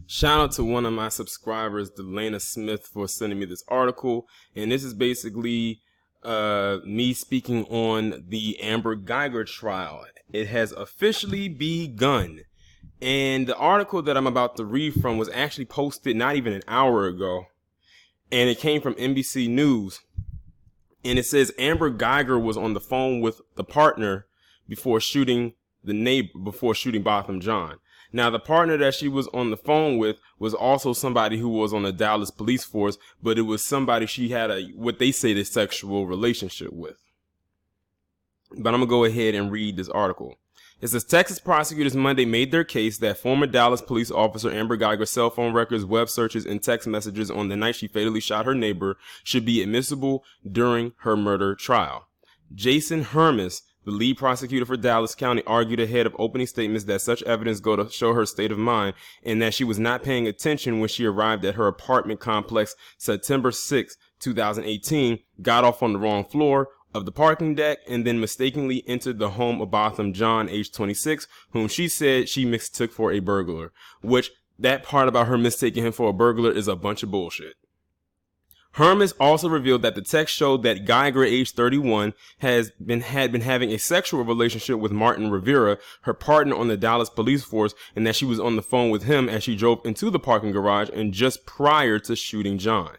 Shout out to one of my subscribers, Delana Smith, for sending me this article. And this is basically me speaking on the Amber Guyger trial. It has officially begun. And the article that I'm about to read from was actually posted not even an hour ago. And it came from NBC News. And it says Amber Guyger was on the phone with the partner before shooting Botham Jean. Now, the partner that she was on the phone with was also somebody who was on the Dallas police force, but it was somebody she had what they say the sexual relationship with. But I'm going to go ahead and read this article. It says Texas prosecutors Monday made their case that former Dallas police officer Amber Guyger's cell phone records, web searches, and text messages on the night she fatally shot her neighbor should be admissible during her murder trial. Jason Hermes, the lead prosecutor for Dallas County, argued ahead of opening statements that such evidence go to show her state of mind and that she was not paying attention when she arrived at her apartment complex September 6, 2018, got off on the wrong floor of the parking deck, and then mistakenly entered the home of Botham Jean, age 26, whom she said she mistook for a burglar, which that part about her mistaking him for a burglar is a bunch of bullshit. Hermes also revealed that the text showed that Guyger, age 31, had been having a sexual relationship with Martin Rivera, her partner on the Dallas police force, and that she was on the phone with him as she drove into the parking garage and just prior to shooting John.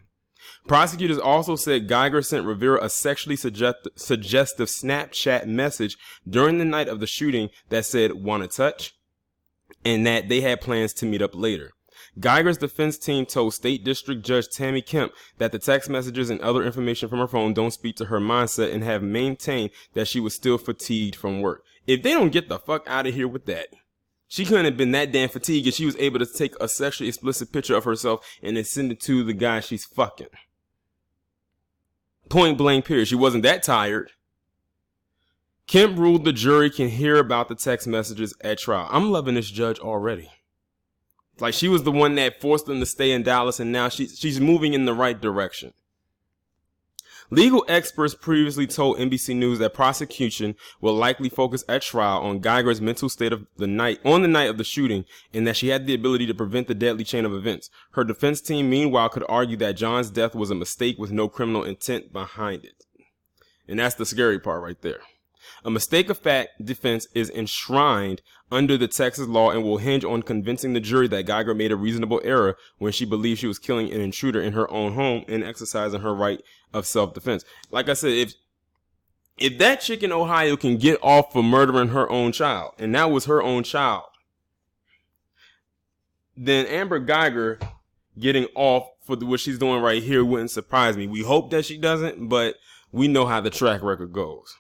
Prosecutors also said Guyger sent Rivera a sexually suggestive Snapchat message during the night of the shooting that said, "Wanna touch?" and that they had plans to meet up later. Guyger's defense team told State District Judge Tammy Kemp that the text messages and other information from her phone don't speak to her mindset and have maintained that she was still fatigued from work. If they don't get the fuck out of here with that, she couldn't have been that damn fatigued if she was able to take a sexually explicit picture of herself and then send it to the guy she's fucking. Point blank period. She wasn't that tired. Kemp ruled the jury can hear about the text messages at trial. I'm loving this judge already. Like, she was the one that forced them to stay in Dallas, and now she's moving in the right direction. Legal experts previously told NBC News that prosecution will likely focus at trial on Guyger's mental state on the night of the shooting, and that she had the ability to prevent the deadly chain of events. Her defense team, meanwhile, could argue that John's death was a mistake with no criminal intent behind it. And that's the scary part right there. A mistake of fact defense is enshrined under the Texas law and will hinge on convincing the jury that Guyger made a reasonable error when she believed she was killing an intruder in her own home and exercising her right of self-defense. Like I said, if that chick in Ohio can get off for murdering her own child, and that was her own child, then Amber Guyger getting off for what she's doing right here wouldn't surprise me. We hope that she doesn't, but we know how the track record goes.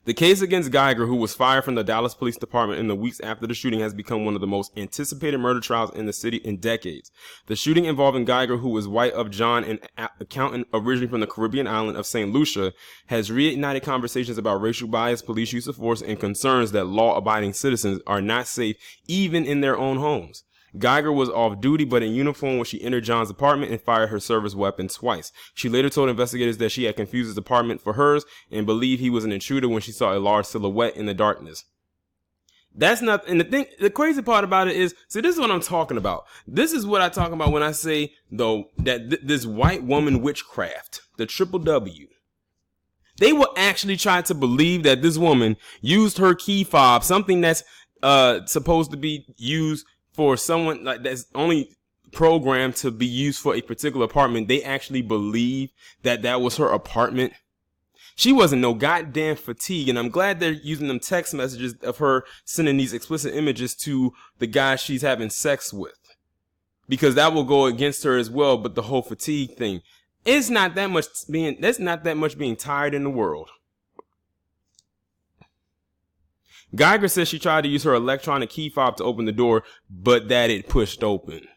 The case against Guyger, who was fired from the Dallas Police Department in the weeks after the shooting, has become one of the most anticipated murder trials in the city in decades. The shooting involving Guyger, who was wife of John, an accountant originally from the Caribbean island of St. Lucia, has reignited conversations about racial bias, police use of force, and concerns that law-abiding citizens are not safe even in their own homes. Guyger was off duty but in uniform when she entered John's apartment and fired her service weapon twice. She later told investigators that she had confused his apartment for hers and believed he was an intruder when she saw a large silhouette in the darkness. That's not, and the crazy part about it is, see, this is what I'm talking about. This is what I talk about when I say, though, that this white woman witchcraft, the triple W. They will actually try to believe that this woman used her key fob, something that's supposed to be used for someone like that's only programmed to be used for a particular apartment. They actually believe that that was her apartment. She wasn't no goddamn fatigue, and I'm glad they're using them text messages of her sending these explicit images to the guy she's having sex with, because that will go against her as well. But the whole fatigue thing, that's not that much being tired in the world. Guyger says she tried to use her electronic key fob to open the door, but that it pushed open.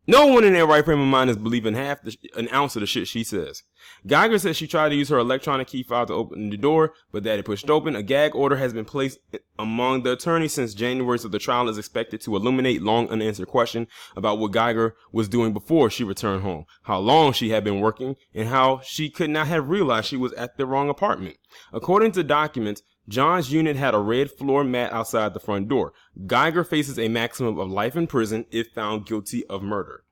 No one in their right frame of mind is believing an ounce of the shit she says. Guyger says she tried to use her electronic key fob to open the door, but that it pushed open. A gag order has been placed among the attorneys since January, so the trial is expected to illuminate long unanswered questions about what Guyger was doing before she returned home, how long she had been working, and how she could not have realized she was at the wrong apartment. According to documents, John's unit had a red floor mat outside the front door. Guyger faces a maximum of life in prison if found guilty of murder.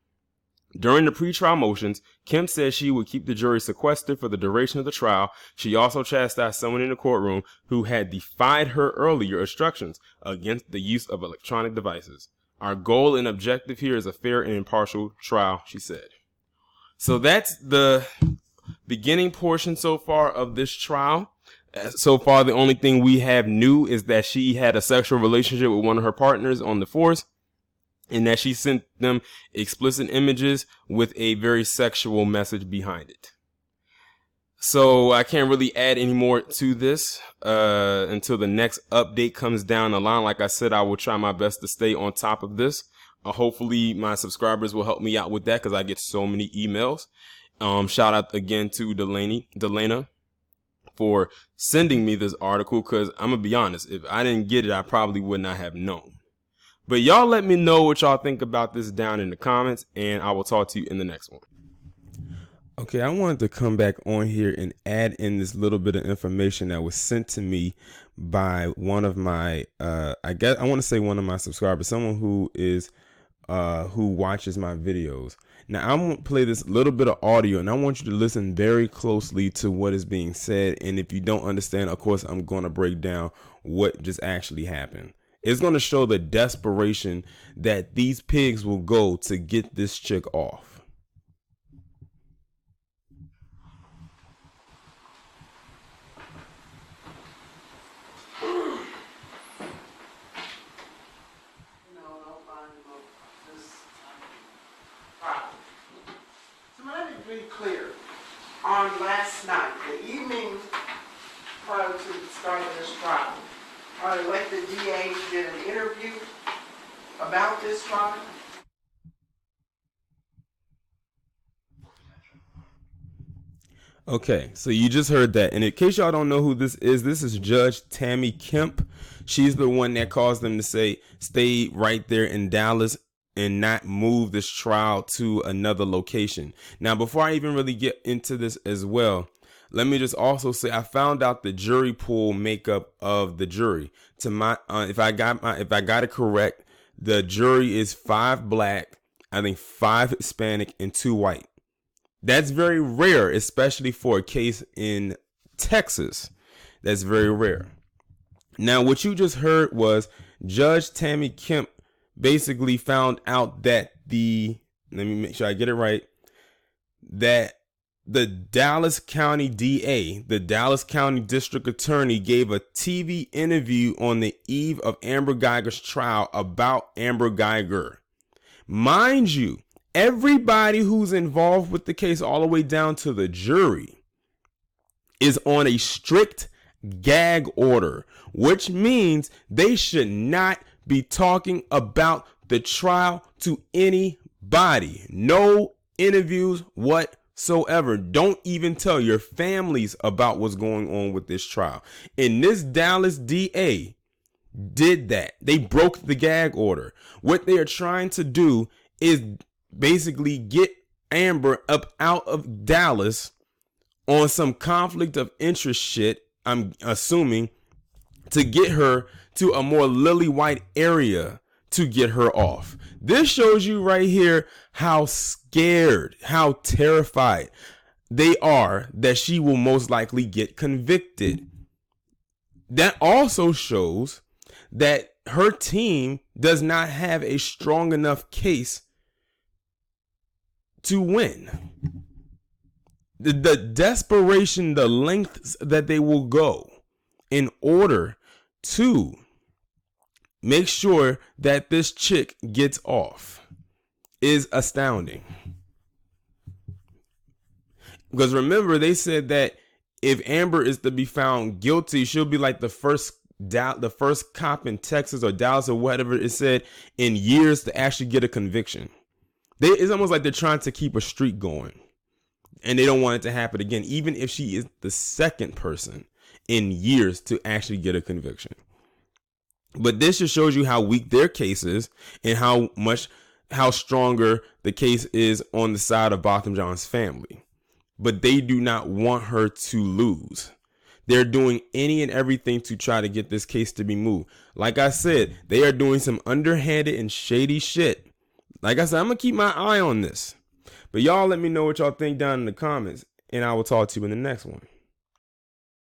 During the pretrial motions, Kemp said she would keep the jury sequestered for the duration of the trial. She also chastised someone in the courtroom who had defied her earlier instructions against the use of electronic devices. Our goal and objective here is a fair and impartial trial, she said. So that's the beginning portion so far of this trial. So far, the only thing we have new is that she had a sexual relationship with one of her partners on the force, and that she sent them explicit images with a very sexual message behind it. So I can't really add any more to this until the next update comes down the line. Like I said, I will try my best to stay on top of this. Hopefully my subscribers will help me out with that because I get so many emails. Shout out again to Delana for sending me this article, because I'm going to be honest, if I didn't get it, I probably would not have known. But y'all let me know what y'all think about this down in the comments, and I will talk to you in the next one. Okay, I wanted to come back on here and add in this little bit of information that was sent to me by one of my, I want to say one of my subscribers, someone who watches my videos. Now, I'm going to play this little bit of audio, and I want you to listen very closely to what is being said. And if you don't understand, of course, I'm going to break down what just actually happened. It's going to show the desperation that these pigs will go to get this chick off. So let me be clear. On last night, the evening prior to the start of this trial, our elected DA did an interview about this trial. Okay, so you just heard that. And in case y'all don't know who this is Judge Tammy Kemp. She's the one that caused them to say, stay right there in Dallas and not move this trial to another location. Now, before I even really get into this as well, let me just also say I found out the jury pool makeup of the jury. To my, if I got it correct, the jury is 5 black, I think 5 Hispanic, and 2 white. That's very rare, especially for a case in Texas. That's very rare. Now, what you just heard was Judge Tammy Kemp basically found out that let me make sure I get it right, that the Dallas County DA, the Dallas County District Attorney, gave a TV interview on the eve of Amber Guyger's trial about Amber Guyger. Mind you, everybody who's involved with the case, all the way down to the jury, is on a strict gag order, which means they should not be talking about the trial to anybody. No interviews whatsoever. Don't even tell your families about what's going on with this trial. And this Dallas DA did that. They broke the gag order. What they are trying to do is basically get Amber up out of Dallas on some conflict of interest shit, I'm assuming, to get her to a more lily white area to get her off. This shows you right here how scared, how terrified they are that she will most likely get convicted. That also shows that her team does not have a strong enough case to win. The desperation, the lengths that they will go in order to make sure that this chick gets off is astounding. Because remember, they said that if Amber is to be found guilty, she'll be like the first cop in Texas or Dallas or whatever it said in years to actually get a conviction. It's almost like they're trying to keep a streak going, and they don't want it to happen again, even if she is the second person in years to actually get a conviction. But this just shows you how weak their case is and how stronger the case is on the side of Botham Jean's family. But they do not want her to lose. They're doing any and everything to try to get this case to be moved. Like I said, they are doing some underhanded and shady shit. Like I said, I'm going to keep my eye on this. But y'all let me know what y'all think down in the comments, and I will talk to you in the next one.